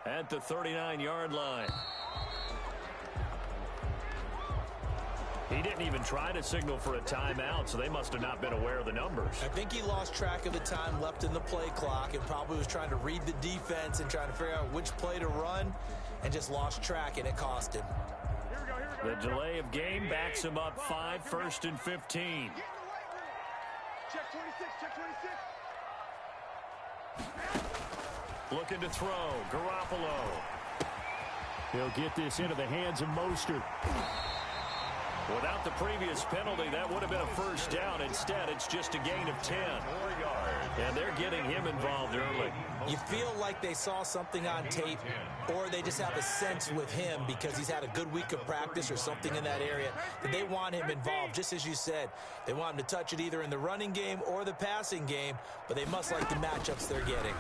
at the 39-yard line. He didn't even try to signal for a timeout, so they must have not been aware of the numbers. I think he lost track of the time left in the play clock and probably was trying to read the defense and trying to figure out which play to run and just lost track, and it cost him. The delay of game backs him up 5, 1st and 15. Check 26, check 26. Looking to throw, Garoppolo. He'll get this into the hands of Mostert. Without the previous penalty, that would have been a first down. Instead, it's just a gain of 10. And they're getting him involved early. You feel like they saw something on tape, or they just have a sense with him because he's had a good week of practice or something in that area that they want him involved, just as you said. They want him to touch it either in the running game or the passing game, but they must like the matchups they're getting.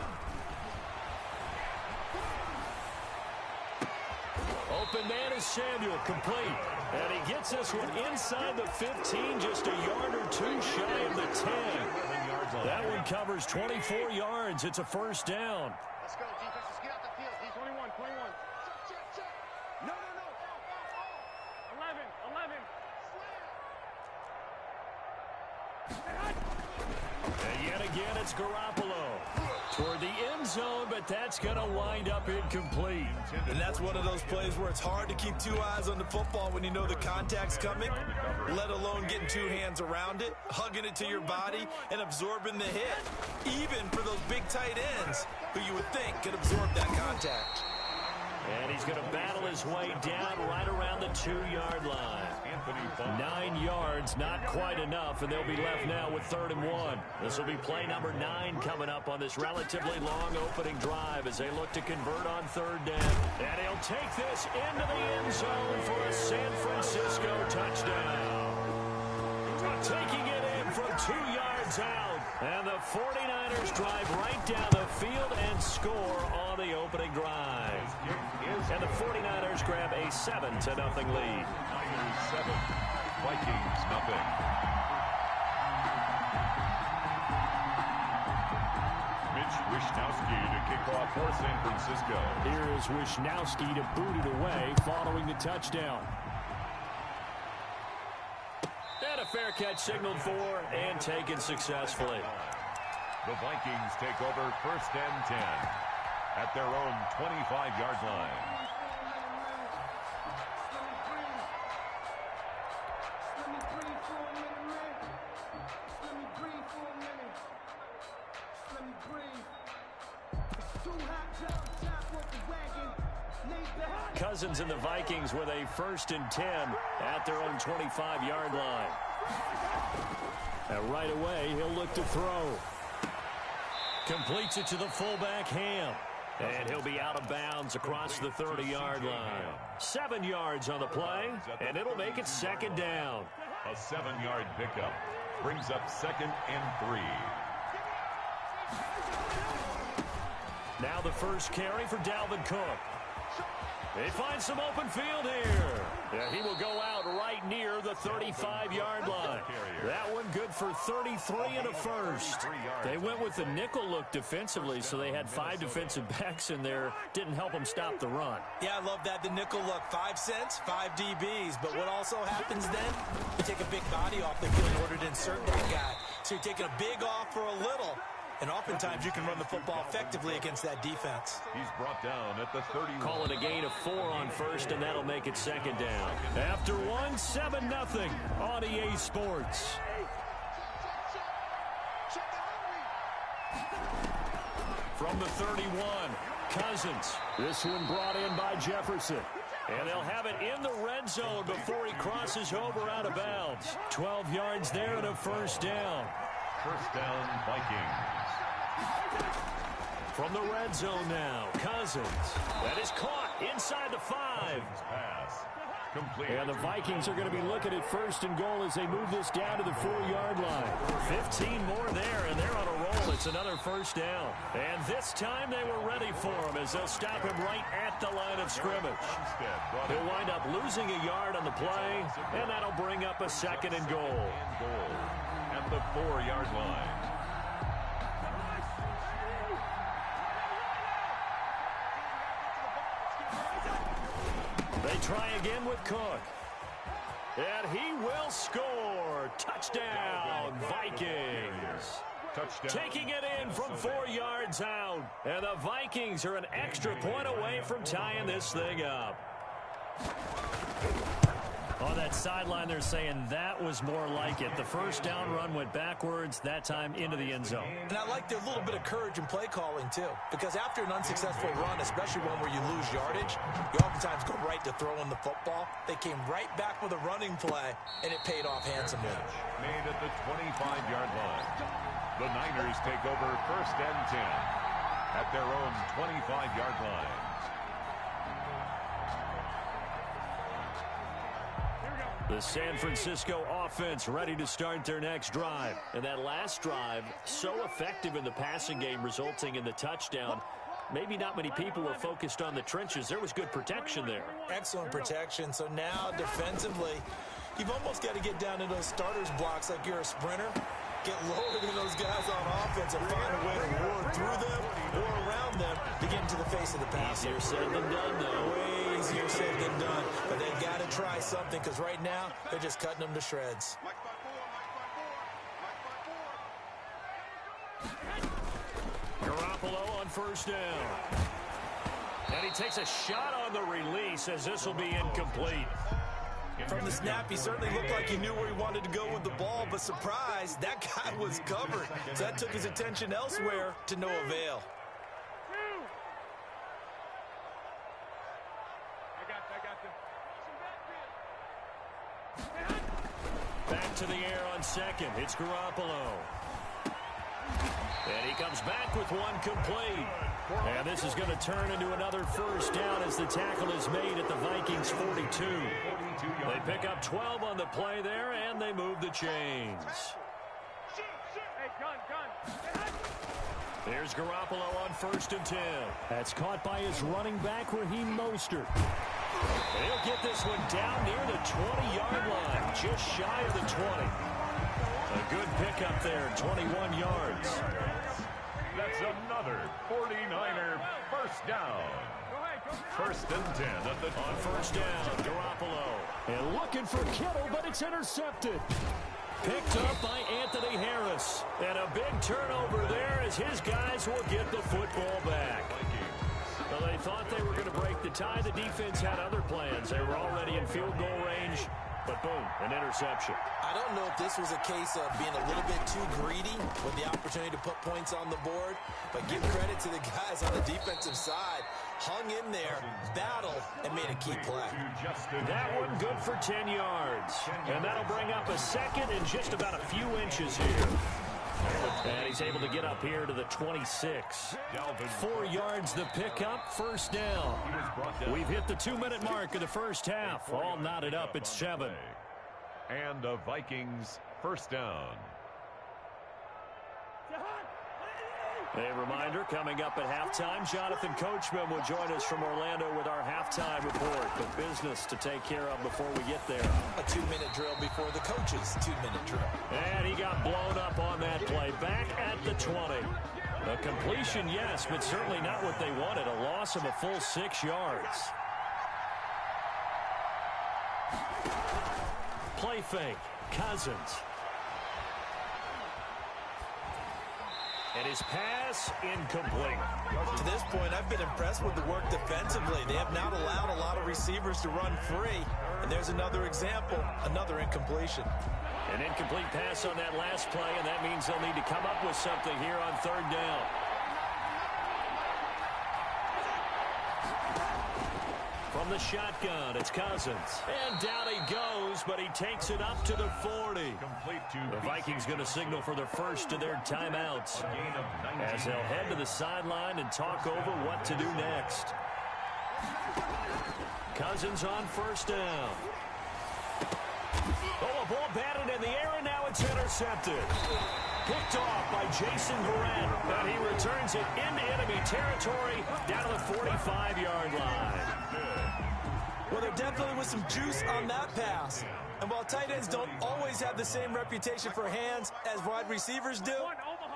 Open man is Samuel, complete. And he gets this one inside the 15, just a yard or two shy of the 10. That one covers 24 yards. It's a first down. Let's go, defense. Let's get out the field. He's 21, 21. Check. No. 11. And yet again, it's Garoppolo. Toward the end zone, but that's going to wind up incomplete. And that's one of those plays where it's hard to keep two eyes on the football when you know the contact's coming, let alone getting two hands around it, hugging it to your body, and absorbing the hit, even for those big tight ends who you would think could absorb that contact. And he's going to battle his way down right around the 2-yard line. 9 yards, not quite enough, and they'll be left now with 3rd and 1. This will be play number 9 coming up on this relatively long opening drive as they look to convert on 3rd down. And he'll take this into the end zone for a San Francisco touchdown. Taking it in from 2 yards out. And the 49ers drive right down the field and score on the opening drive. And the 49ers grab a 7-0 lead. 7, Vikings nothing. Mitch Wishnowsky to kick off for San Francisco. Here is Wishnowsky to boot it away following the touchdown. And a fair catch signaled for and taken successfully. The Vikings take over 1st and 10 at their own 25-yard line. Cousins and the Vikings with a 1st and 10 at their own 25-yard line. And right away, he'll look to throw. Completes it to the fullback, Ham. And he'll be out of bounds across the 30-yard line. 7 yards on the play, and it'll make it 2nd down. A 7-yard pickup brings up 2nd and 3. Now the first carry for Dalvin Cook. He finds some open field here. Yeah, he will go out right near the 35-yard line. That one good for 33 and a first. They went with the nickel look defensively, so they had 5 defensive backs in there. Didn't help them stop the run. Yeah, I love that, the nickel look. 5 cents, 5 DBs. But what also happens then, you take a big body off the field in order to insert that guy. So you're taking a big off for a little. And oftentimes you can run the football effectively against that defense. He's brought down at the 30. Call it a gain of 4 on first, and that'll make it 2nd down. After 1, 7-0 on EA Sports. From the 31, Cousins. This one brought in by Jefferson. And they'll have it in the red zone before he crosses over out of bounds. 12 yards there and a 1st down. 1st down, Vikings. From the red zone now, Cousins. That is caught inside the 5. Pass. Complete. And the Vikings are going to be looking at 1st and goal as they move this down to the 4-yard line. 15 more there, and they're on a roll. It's another 1st down. And this time they were ready for him as they'll stop him right at the line of scrimmage. He'll wind up losing a yard on the play, and that'll bring up a 2nd and goal. At the 4-yard line. They try again with Cook. And he will score. Touchdown, Vikings. Touchdown. Taking it in from 4 yards out. And the Vikings are an extra point away from tying this thing up. On that sideline, they're saying that was more like it. The first down run went backwards, that time into the end zone. And I like their little bit of courage in play calling, too. Because after an unsuccessful run, especially one where you lose yardage, you oftentimes go right to throwing the football. They came right back with a running play, and it paid off handsomely. Made at the 25-yard line. The Niners take over 1st and 10 at their own 25-yard line. The San Francisco offense ready to start their next drive. And that last drive, so effective in the passing game, resulting in the touchdown. Maybe not many people were focused on the trenches. There was good protection there. Excellent protection. So now, defensively, you've almost got to get down to those starters blocks like you're a sprinter. Get lower than those guys on offense and find a way to roar through them or around them to get into the face of the passer. Easier said than done, though. Way easier said than done. But they've got to try something because right now they're just cutting them to shreds. Garoppolo on first down. And he takes a shot on the release as this will be incomplete. From the snap, he certainly looked like he knew where he wanted to go with the ball, but surprise, that guy was covered. So that took his attention elsewhere to no avail. Back to the air on second. It's Garoppolo. And he comes back with one complete. And this is going to turn into another first down as the tackle is made at the Vikings 42. They pick up 12 on the play there, and they move the chains. There's Garoppolo on 1st and 10. That's caught by his running back, Raheem Mostert. He'll get this one down near the 20-yard line, just shy of the 20. A good pickup there, 21 yards. That's another 49er first down. 1st and 10 at the on first down, Garoppolo. And looking for Kittle, but it's intercepted. Picked up by Anthony Harris. And a big turnover there as his guys will get the football back. So they thought they were going to break the tie. The defense had other plans. They were already in field goal range. But boom, an interception. I don't know if this was a case of being a little bit too greedy with the opportunity to put points on the board, but give credit to the guys on the defensive side. Hung in there, battled, and made a key play. That one good for 10 yards. And that'll bring up a second and just about a few inches here. And he's able to get up here to the 26. 4 yards the pickup, first down. We've hit the 2-minute mark of the first half. All knotted up at 7. And the Vikings first down. A reminder, coming up at halftime, Jonathan Coachman will join us from Orlando with our halftime report. But business to take care of before we get there. A 2-minute drill before the coach's 2-minute drill. And he got blown up on that play. Back at the 20. A completion, yes, but certainly not what they wanted. A loss of a full 6 yards. Play fake. Cousins. And his pass incomplete. To this point, I've been impressed with the work defensively. They have not allowed a lot of receivers to run free. And there's another example, another incompletion. An incomplete pass on that last play, and that means they'll need to come up with something here on 3rd down. From the shotgun, it's Cousins. And down he goes, but he takes it up to the 40. The Vikings going to signal for their first of their timeouts as they'll head to the sideline and talk over what to do next. Cousins on first down. Oh, a ball batted in the air, and now it's intercepted. Picked off by Jason Verrett, and he returns it into enemy territory down to the 45-yard line. Well, there definitely was some juice on that pass. And while tight ends don't always have the same reputation for hands as wide receivers do,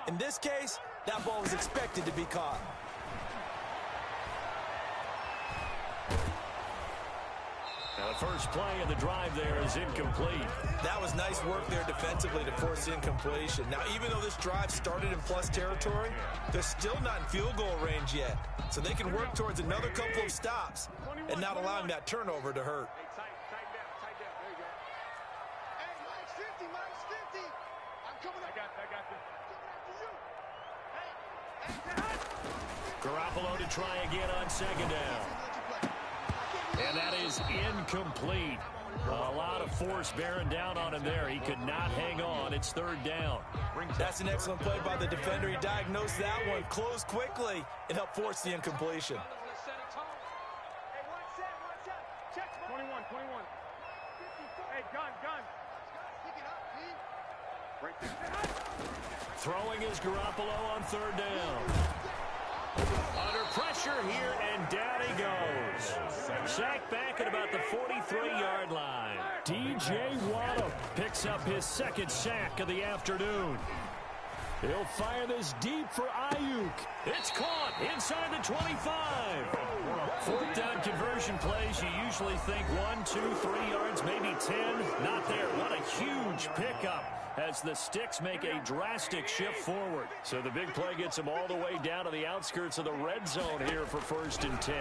in this case, that ball was expected to be caught. first play of the drive there is incomplete. That was nice work there defensively to force the incompletion. Now, even though this drive started in plus territory, they're still not in field goal range yet. So they can work towards another couple of stops and not allowing that turnover to hurt. Garoppolo to try again on second down. And that is incomplete. A lot of force bearing down on him there. He could not hang on. It's third down. That's an excellent play by the defender. He diagnosed that one, closed quickly, and helped force the incompletion. 21. Hey, gun. Throwing is Garoppolo on third down. Under pressure here, and down he goes. Sacked back at about the 43-yard line. DJ Waddle picks up his second sack of the afternoon. He'll fire this deep for Ayuk. It's caught inside the 25. Fourth down conversion plays, you usually think 1, 2, 3 yards, maybe 10. Not there. What a huge pickup as the Sticks make a drastic shift forward. So the big play gets them all the way down to the outskirts of the red zone here for 1st and 10.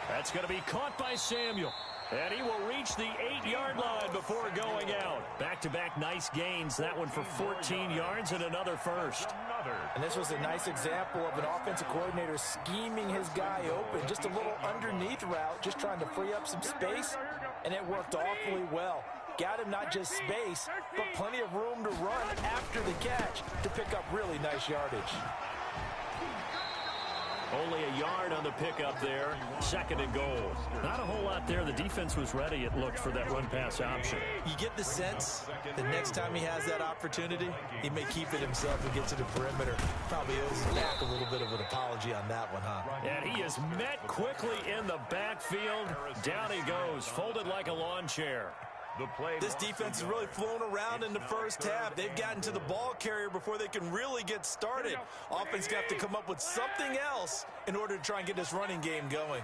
That's going to be caught by Samuel. And he will reach the 8-yard line before going out. Back-to-back nice gains. That one for 14 yards and another first. And this was a nice example of an offensive coordinator scheming his guy open. Just a little underneath route, just trying to free up some space, and it worked awfully well. Got him not just space, but plenty of room to run after the catch to pick up really nice yardage. Only a yard on the pickup there. 2nd and goal. Not a whole lot there. The defense was ready, it looked, for that run-pass option. You get the sense that next time he has that opportunity, he may keep it himself and get to the perimeter. Probably owes back a little bit of an apology on that one, huh? And he is met quickly in the backfield. Down he goes, folded like a lawn chair. This defense has really flown around in the first half. They've gotten to the ball carrier before they can really get started. Offense got to come up with something else in order to try and get this running game going.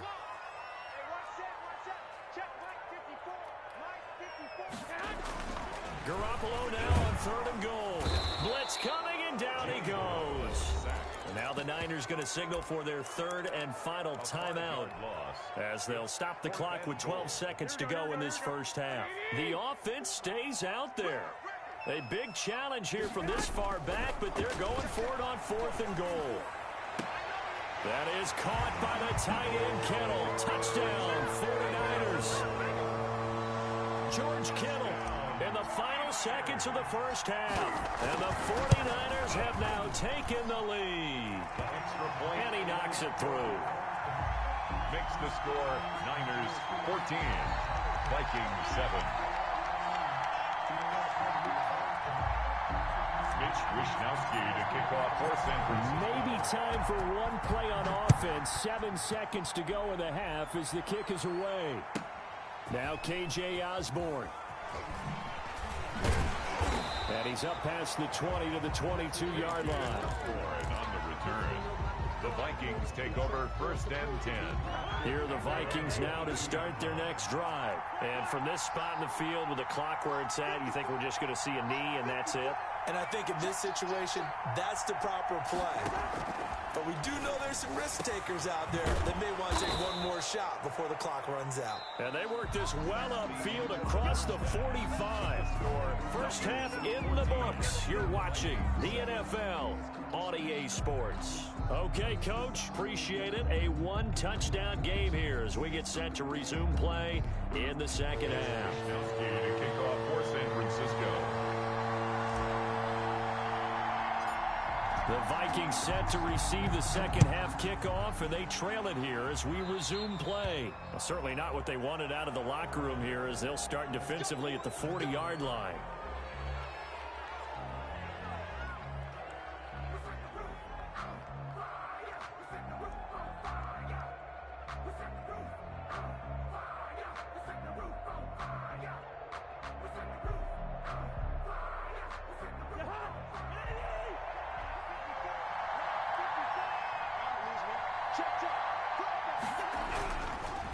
Garoppolo now on 3rd and goal. Blitz coming, and down he goes. And now the Niners going to signal for their 3rd and final timeout, as they'll stop the clock with 12 seconds to go in this first half. The offense stays out there. A big challenge here from this far back, but they're going for it on 4th and goal. That is caught by the tight end Kittle. Touchdown, 49ers. George Kittle in the final seconds of the first half. And the 49ers have now taken the lead. And he knocks it through. Makes the score Niners 14, Vikings 7. Mitch Wishnowski to kick off for San Francisco. Maybe time for one play on offense. 7 seconds to go in the half as the kick is away. Now KJ Osborne. And he's up past the 20 to the 22-yard line. And on the return, the Vikings take over 1st and 10. Here are the Vikings now to start their next drive. And from this spot in the field with the clock where it's at, you think we're just going to see a knee and that's it? And I think in this situation, that's the proper play. But we do know there's some risk takers out there that may want to take one more shot before the clock runs out. And they work this well upfield across the 45. First half in the books. You're watching the NFL on EA Sports. Okay, Coach, appreciate it. A one-touchdown game here as we get set to resume play in the second half. To kick off for San Francisco. The Vikings set to receive the second half kickoff, and they trail it here as we resume play. Well, certainly not what they wanted out of the locker room here as they'll start defensively at the 40-yard line.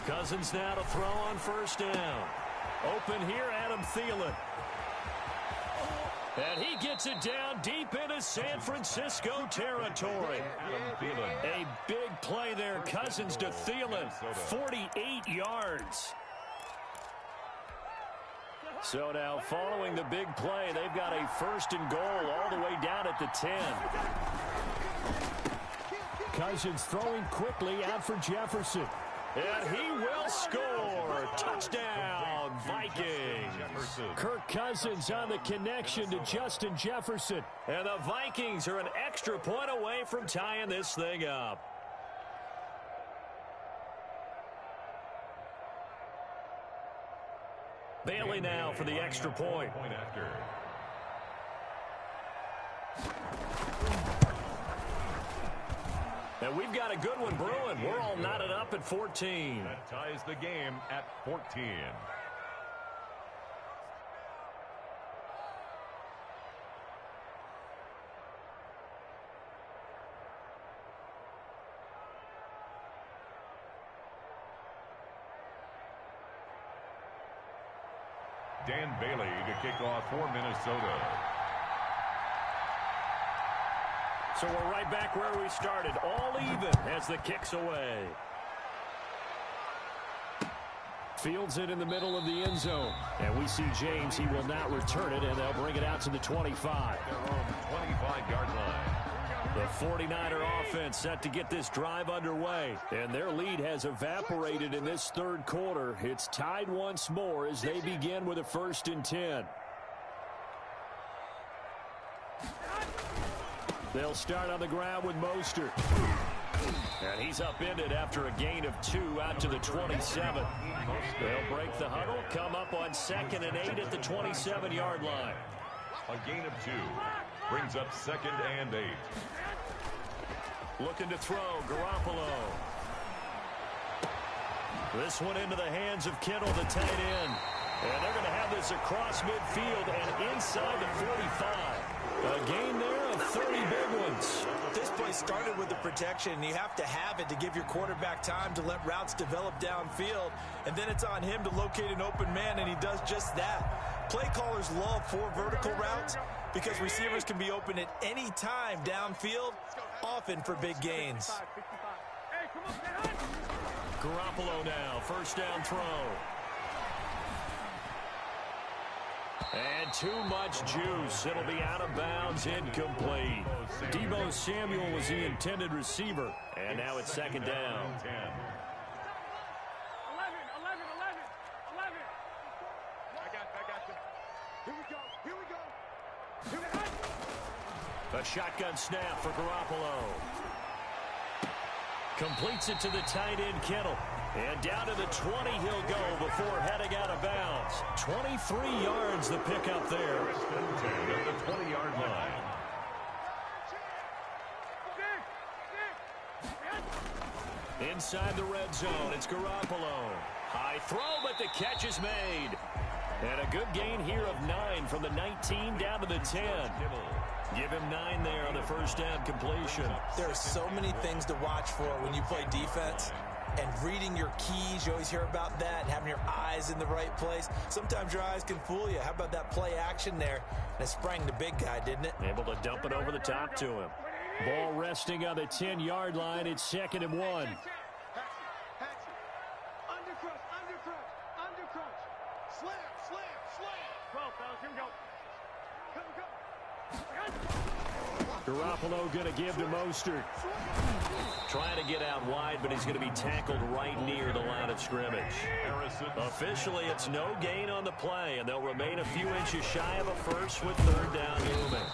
Cousins now to throw on first down. Open here, Adam Thielen. And he gets it down deep into San Francisco territory. A big play there, Cousins to Thielen, 48 yards. So now following the big play, they've got a first and goal all the way down at the 10. Cousins throwing quickly out for Jefferson. And he will score. Touchdown, Vikings. Kirk Cousins on the connection to Justin Jefferson. And the Vikings are an extra point away from tying this thing up. Bailey now for the extra point. And we've got a good one brewing. We're all knotted up at 14. That ties the game at 14. Dan Bailey to kick off for Minnesota. So we're right back where we started, all even as the kick's away. Fields it in the middle of the end zone. And we see James, he will not return it, and they'll bring it out to the 25. Their own 25-yard line. The 49er offense set to get this drive underway. And their lead has evaporated in this third quarter. It's tied once more as they begin with a 1st and 10. They'll start on the ground with Mostert. And he's upended after a gain of 2 out to the 27. They'll break the huddle, come up on 2nd and 8 at the 27-yard line. A gain of 2 brings up 2nd and 8. Looking to throw, Garoppolo. This one into the hands of Kittle, the tight end. And they're going to have this across midfield and inside the 45. A gain there of 30 big ones. This play started with the protection, and you have to have it to give your quarterback time to let routes develop downfield. And then it's on him to locate an open man, and he does just that. Play callers love 4 vertical routes because receivers can be open at any time downfield, often for big gains. Garoppolo now, first down throw. And too much juice. It'll be out of bounds, incomplete. Deebo Samuel was the intended receiver. And now it's 2nd down. 11. I got you. Here we go. A shotgun snap for Garoppolo. Completes it to the tight end, Kittle. And down to the 20 he'll go before heading out of bounds. 23 yards the pickup there. At the 20-yard line. Inside the red zone, it's Garoppolo. High throw, but the catch is made. And a good gain here of 9 from the 19 down to the 10. Give him 9 there on the first down completion. There are so many things to watch for when you play defense. And reading your keys, you always hear about that, having your eyes in the right place. Sometimes your eyes can fool you. How about that play action there? And it sprang the big guy, didn't it? Able to dump it over the top to him. Ball resting on the 10-yard line. It's 2nd and 1. Undercrunch. Slam. 12, fellas, here we go. Garoppolo going to give to Mostert. Trying to get out wide, but he's going to be tackled right near the line of scrimmage. Officially, it's no gain on the play, and they'll remain a few inches shy of a first with 3rd down looming.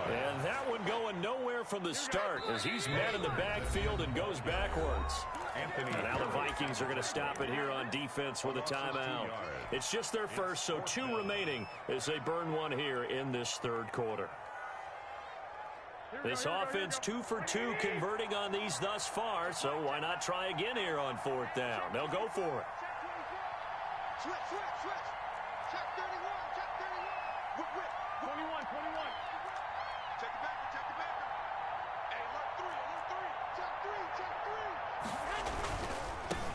And that one going nowhere from the start as he's met in the backfield and goes backwards. And now the Vikings are going to stop it here on defense with a timeout. It's just their first, so 2 remaining as they burn one here in this 3rd quarter. This offense 2 for 2 converting on these thus far, so why not try again here on 4th down? They'll go for it. Switch. Check 31. 21. Check the backer. Hey, alert 3. Check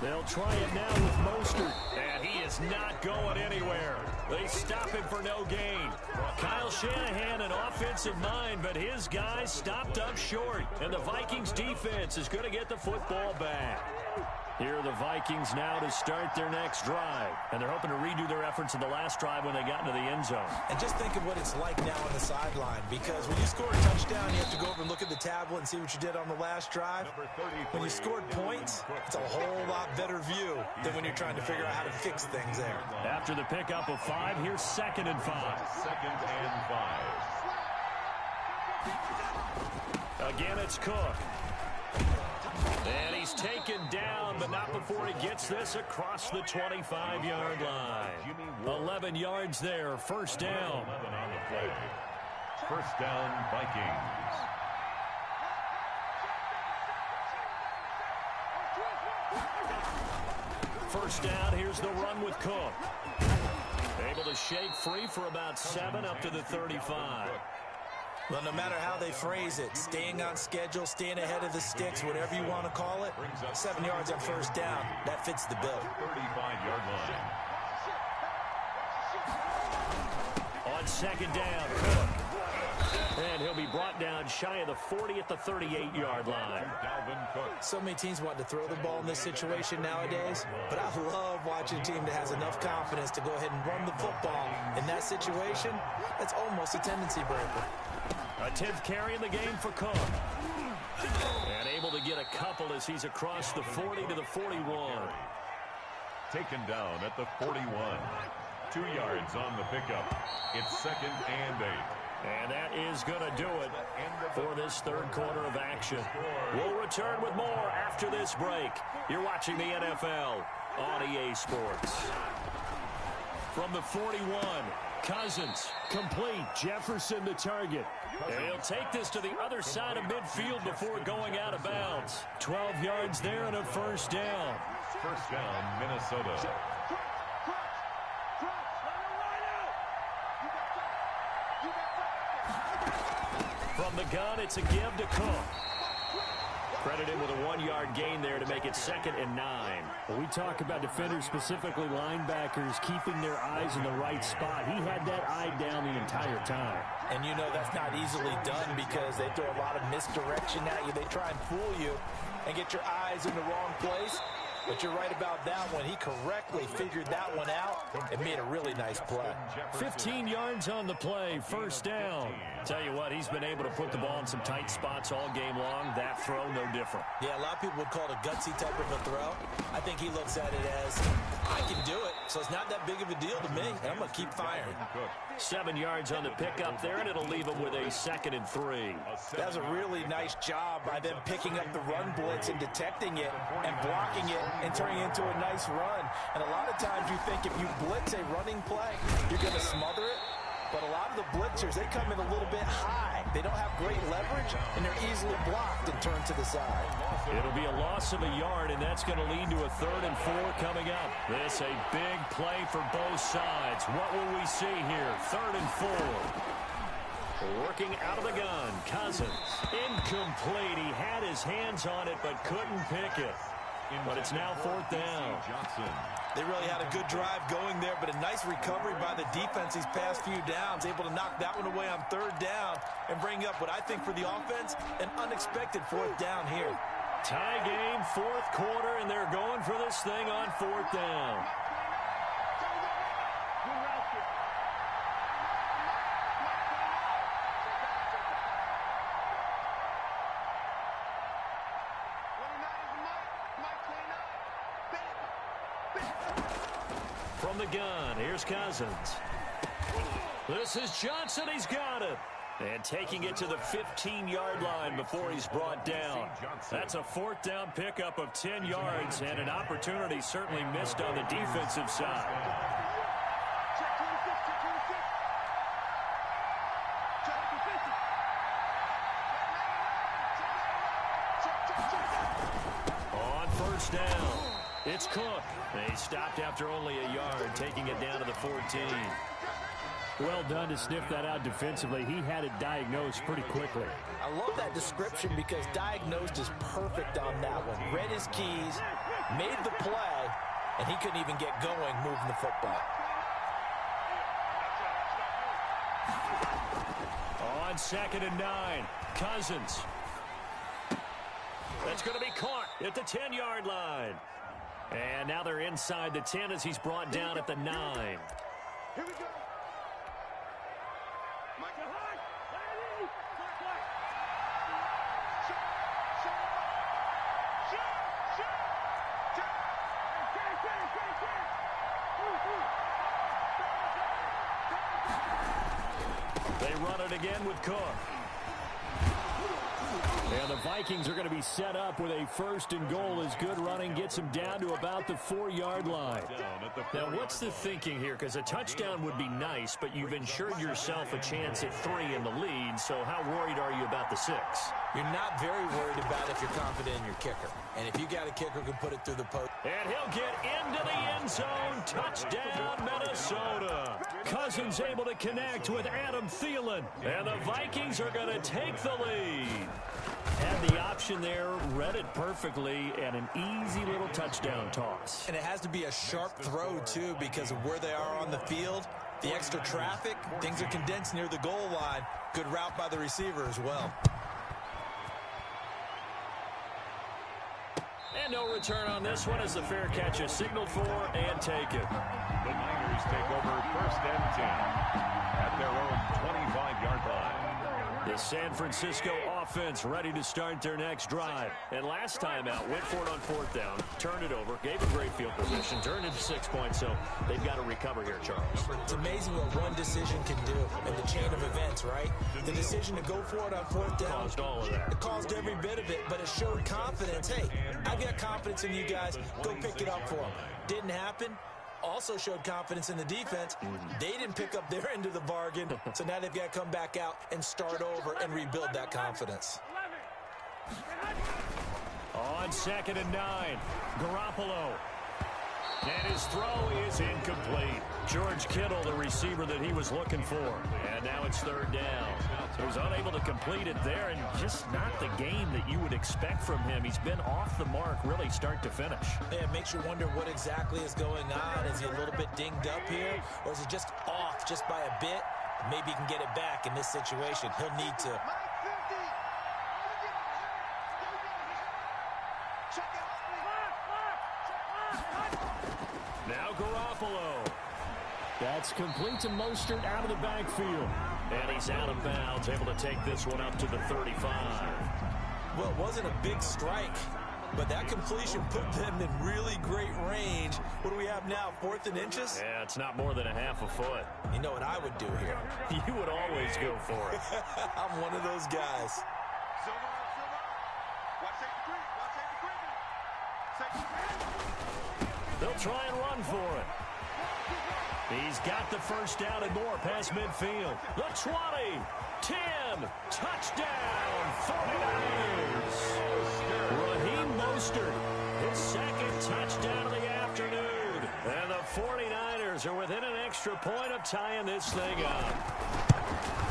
3. They'll try it now with Mostert. And he is not going anywhere. They stop him for no gain. Kyle Shanahan, an offensive mind, but his guys stopped up short. And the Vikings defense is going to get the football back. Here are the Vikings now to start their next drive. And they're hoping to redo their efforts in the last drive when they got into the end zone. And just think of what it's like now on the sideline, because when you score a touchdown, you have to go over and look at the tablet and see what you did on the last drive. When you scored points, it's a whole lot better view than when you're trying to figure out how to fix things there. After the pickup of 5, here's 2nd and 5. 2nd and 5. Again, it's Cook. And he's taken down, but not before he gets this across the 25-yard line. 11 yards there, first down. 11 on the play. First down, Vikings. First down, here's the run with Cook. Able to shake free for about 7 up to the 35. Well, no matter how they phrase it, staying on schedule, staying ahead of the sticks, whatever you want to call it, 7 yards on first down, that fits the bill. 35-yard line. On second down, Cook. And he'll be brought down shy of the 40 at the 38-yard line. So many teams want to throw the ball in this situation nowadays, but I love watching a team that has enough confidence to go ahead and run the football. In that situation, that's almost a tendency breaker. A 10th carry in the game for Cook. And able to get a couple as he's across the 40 to the 41. Taken down at the 41. 2 yards on the pickup. It's 2nd and 8. And that is going to do it for this third quarter of action. We'll return with more after this break. You're watching the NFL on EA Sports. From the 41, Cousins, complete. Jefferson the target. And he'll take this to the other side of midfield before going out of bounds. 12 yards there and a first down. First down, Minnesota. From the gun, it's a give to Cook. Credited with a 1-yard gain there to make it 2nd and 9. Well, we talk about defenders, specifically linebackers, keeping their eyes in the right spot. He had that eye down the entire time. And you know that's not easily done because they throw a lot of misdirection at you. They try and fool you and get your eyes in the wrong place. But you're right about that one. He correctly figured that one out and made a really nice play. 15 yards on the play, first down. Tell you what, he's been able to put the ball in some tight spots all game long. That throw, no different. Yeah, a lot of people would call it a gutsy type of a throw. I think he looks at it as, I can do it, so it's not that big of a deal to me, and I'm going to keep firing. 7 yards on the pickup there, and it'll leave him with a 2nd and 3. That was a really nice job by them picking up the run blitz and detecting it and blocking it and turning it into a nice run. And a lot of times you think if you blitz a running play, you're going to smother it. But a lot of the blitzers, they come in a little bit high. They don't have great leverage, and they're easily blocked and turned to the side. It'll be a loss of a yard, and that's going to lead to a 3rd and 4 coming up. This a big play for both sides. What will we see here? 3rd and 4. Working out of the gun, Cousins. Incomplete. He had his hands on it, but couldn't pick it. But it's now 4th down. They really had a good drive going there, but a nice recovery by the defense these past few downs, able to knock that one away on 3rd down and bring up what I think for the offense, an unexpected 4th down here. Tie game, 4th quarter, and they're going for this thing on 4th down. From the gun, here's Cousins. This is Johnson, he's got it. And taking it to the 15-yard line before he's brought down. That's a 4th down pickup of 10 yards and an opportunity certainly missed on the defensive side. On first down, it's Cook. He stopped after only a yard, taking it down to the 14. Well done to sniff that out defensively. He had it diagnosed pretty quickly. I love that description because diagnosed is perfect on that one. Read his keys, made the play, and he couldn't even get going moving the football. On 2nd and 9, Cousins. That's going to be caught at the 10-yard line. And now they're inside the 10 as he's brought down at the 9. Here we go. They run it again with Cook. And the Vikings are going to be set up with a 1st and goal as good running gets them down to about the 4-yard line. Now, what's the thinking here? Because a touchdown would be nice, but you've ensured yourself a chance at 3 in the lead, so how worried are you about the 6? You're not very worried about if you're confident in your kicker. And if you got a kicker who can put it through the post. And he'll get into the end zone. Touchdown, Minnesota. Cousins able to connect with Adam Thielen. And the Vikings are going to take the lead. Had the option there, read it perfectly, and an easy little touchdown toss. And it has to be a sharp throw, too, because of where they are on the field. The extra traffic, things are condensed near the goal line. Good route by the receiver as well. And no return on this one as the fair catch is signaled for and taken. The Niners take over 1st and 10 at their own 25-yard line. The San Francisco offense ready to start their next drive. And last time out, went for it on 4th down, turned it over, gave a great field position, turned into 6 points, so they've got to recover here, Charles. It's amazing what one decision can do in the chain of events, right? The decision to go for it on 4th down. Caused all of that. It caused every bit of it, but it showed confidence. Hey, I got confidence in you guys. Go pick it up for them. Didn't happen. Also showed confidence in the defense. They didn't pick up their end of the bargain, so now they've got to come back out and start over and rebuild that confidence. On 2nd and 9, Garoppolo. And his throw is incomplete. George Kittle, the receiver that he was looking for. And now it's 3rd down. He was unable to complete it there, and just not the game that you would expect from him. He's been off the mark really start to finish. Yeah, it makes you wonder what exactly is going on. Is he a little bit dinged up here, or is he just off just by a bit? Maybe he can get it back in this situation. He'll need to. Now Garoppolo. That's complete to Mostert out of the backfield. And he's out of bounds, able to take this one up to the 35. Well, it wasn't a big strike, but that completion put them in really great range. What do we have now, 4th and inches? Yeah, it's not more than a half a foot. You know what I would do here? You would always go for it. I'm one of those guys. They'll try and run for it. He's got the 1st down and more past midfield. The 20, 10, touchdown, 49ers. Raheem Mostert, his 2nd touchdown of the afternoon. And the 49ers are within an extra point of tying this thing up.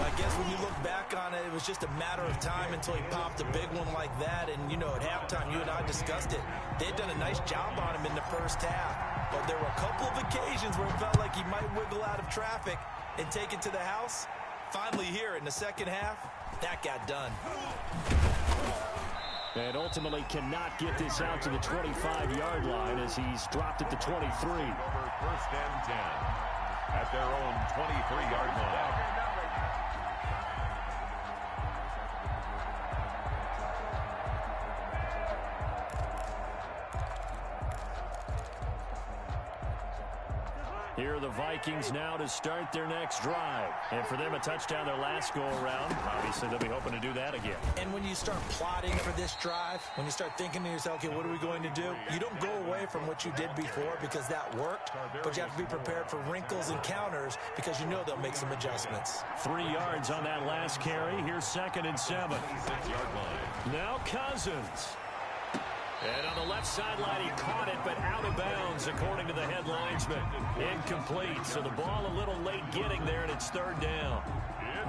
I guess when you look back on it, it was just a matter of time until he popped a big one like that. And, you know, at halftime, you and I discussed it. They'd done a nice job on him in the 1st half. But there were a couple of occasions where it felt like he might wiggle out of traffic and take it to the house. Finally here in the 2nd half, that got done. And ultimately cannot get this out to the 25-yard line as he's dropped at the 23. Over 1st and 10 at their own 23-yard line. Here are the Vikings now to start their next drive. And for them, a touchdown their last go-around. Obviously, they'll be hoping to do that again. And when you start plotting for this drive, when you start thinking to yourself, okay, what are we going to do? You don't go away from what you did before because that worked, but you have to be prepared for wrinkles and counters because you know they'll make some adjustments. 3 yards on that last carry. Here's 2nd and 7. Now Cousins. And on the left sideline, he caught it, but out of bounds, according to the head linesman. Incomplete, so the ball a little late getting there, and it's third down.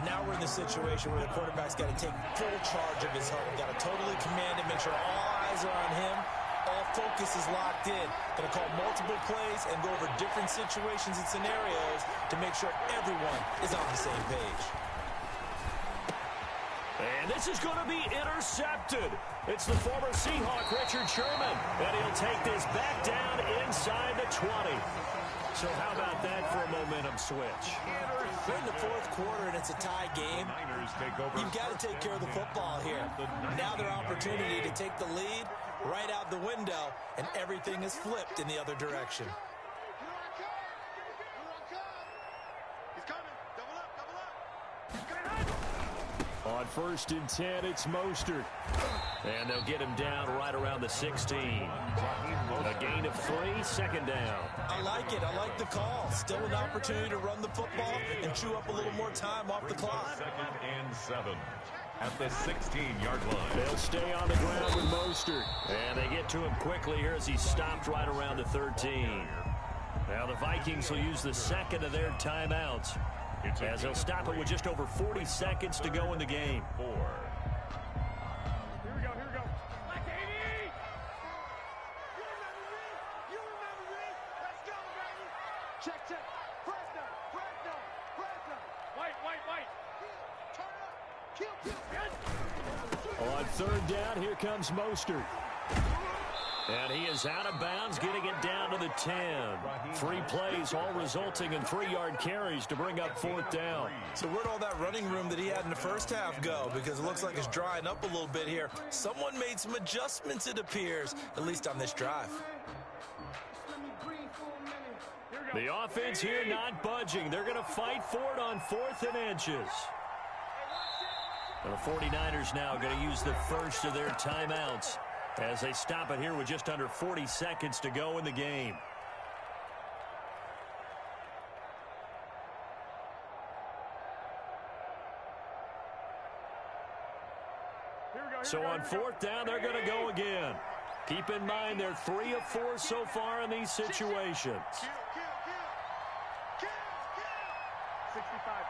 Now we're in the situation where the quarterback's got to take full charge of his home. Got to totally command it, make sure all eyes are on him. All focus is locked in. Going to call multiple plays and go over different situations and scenarios to make sure everyone is on the same page. And this is going to be intercepted. It's the former Seahawk, Richard Sherman. And he'll take this back down inside the 20. So how about that for a momentum switch? We're in the fourth quarter, and it's a tie game. You've got to take care of the football here. Now their opportunity to take the lead right out the window, and everything is flipped in the other direction. On 1st and 10, it's Mostert. And they'll get him down right around the 16. A gain of 3, second down. I like it. I like the call. Still an opportunity to run the football and chew up a little more time off the clock. 2nd and 7 at the 16-yard line. They'll stay on the ground with Mostert. And they get to him quickly here as he's stopped right around the 13. Now the Vikings will use the second of their timeouts, as they'll stop it with just over 40 seconds to go in the game. 4. Here we go, here we go. Like 80! You remember me? Let's go, baby! Check, check. Press down, press down, press down. White. Turn up. Kill. On 3rd down, here comes Mostert. And he is out of bounds, getting it down to the 10. 3 plays, all resulting in 3-yard carries to bring up 4th down. So where'd all that running room that he had in the first half go? Because it looks like it's drying up a little bit here. Someone made some adjustments, it appears, at least on this drive. The offense here not budging. They're going to fight for it on 4th and inches. And the 49ers now going to use the first of their timeouts as they stop it here with just under 40 seconds to go in the game. So on 4th down, they're going to go again. Keep in mind they're 3 of 4 so far in these situations. 65.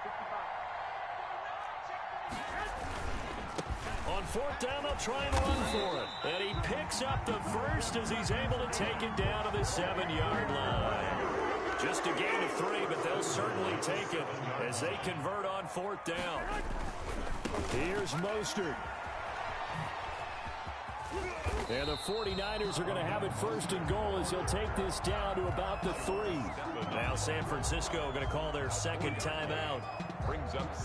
On 4th down, they'll try and run for it. And he picks up the first as he's able to take it down to the 7-yard line. Just a gain of 3, but they'll certainly take it as they convert on 4th down. Here's Mostert. And the 49ers are going to have it 1st and goal as he'll take this down to about the 3. Now San Francisco going to call their second timeout,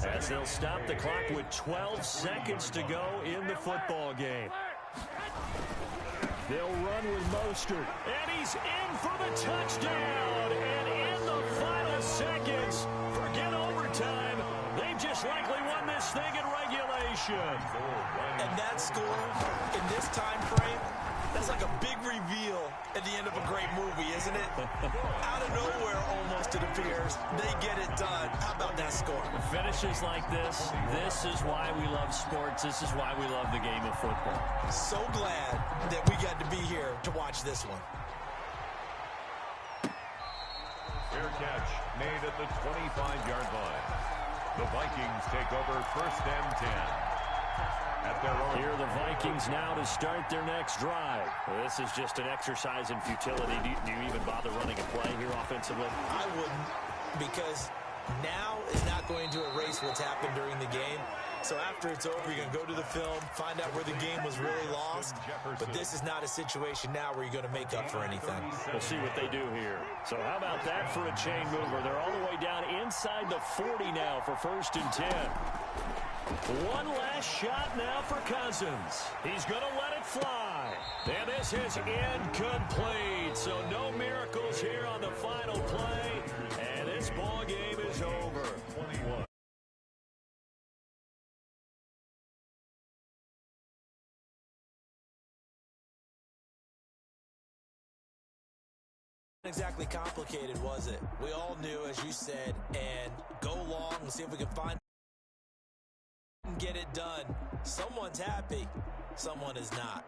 as they'll stop the clock with 12 seconds to go in the football game. They'll run with Mostert. And he's in for the touchdown. And in the final seconds, forget overtime. They've just likely won this thing in regulation. And that score in this time frame, that's like a big reveal at the end of a great movie, isn't it? Out of nowhere, almost, it appears, they get it done. How about that score? Finishes like this is why we love sports. This is why we love the game of football. So glad that we got to be here to watch this one. Fair catch made at the 25-yard line. The Vikings take over 1st and 10. At their own. Here are the Vikings now to start their next drive. Well, this is just an exercise in futility. Do you even bother running a play here offensively? I wouldn't, because now is not going to erase what's happened during the game. So after it's over, you're going to go to the film, find out where the game was really lost. But this is not a situation now where you're going to make up for anything. We'll see what they do here. So how about that for a chain mover? They're all the way down inside the 40 now for 1st and 10. One last shot now for Cousins. He's going to let it fly. And this is incomplete. So no miracles here on the final play. And this ball game is over. 21. Exactly complicated, was it? We all knew, as you said, and go long and see if we can find and get it done. Someone's happy, someone is not.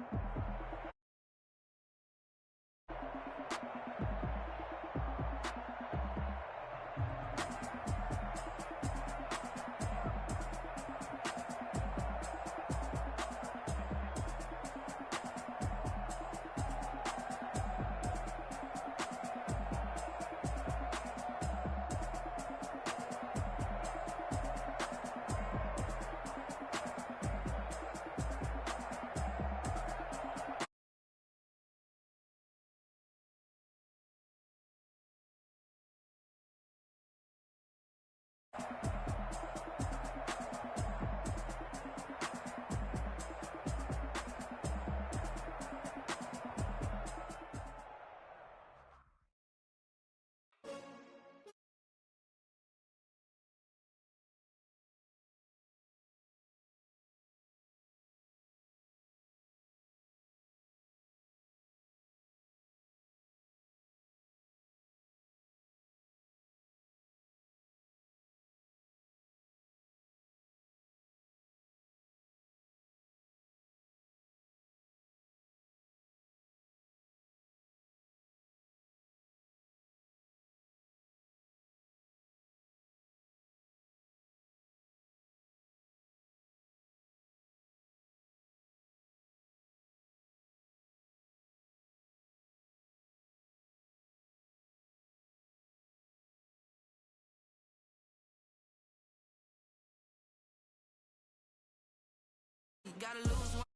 Gotta lose one.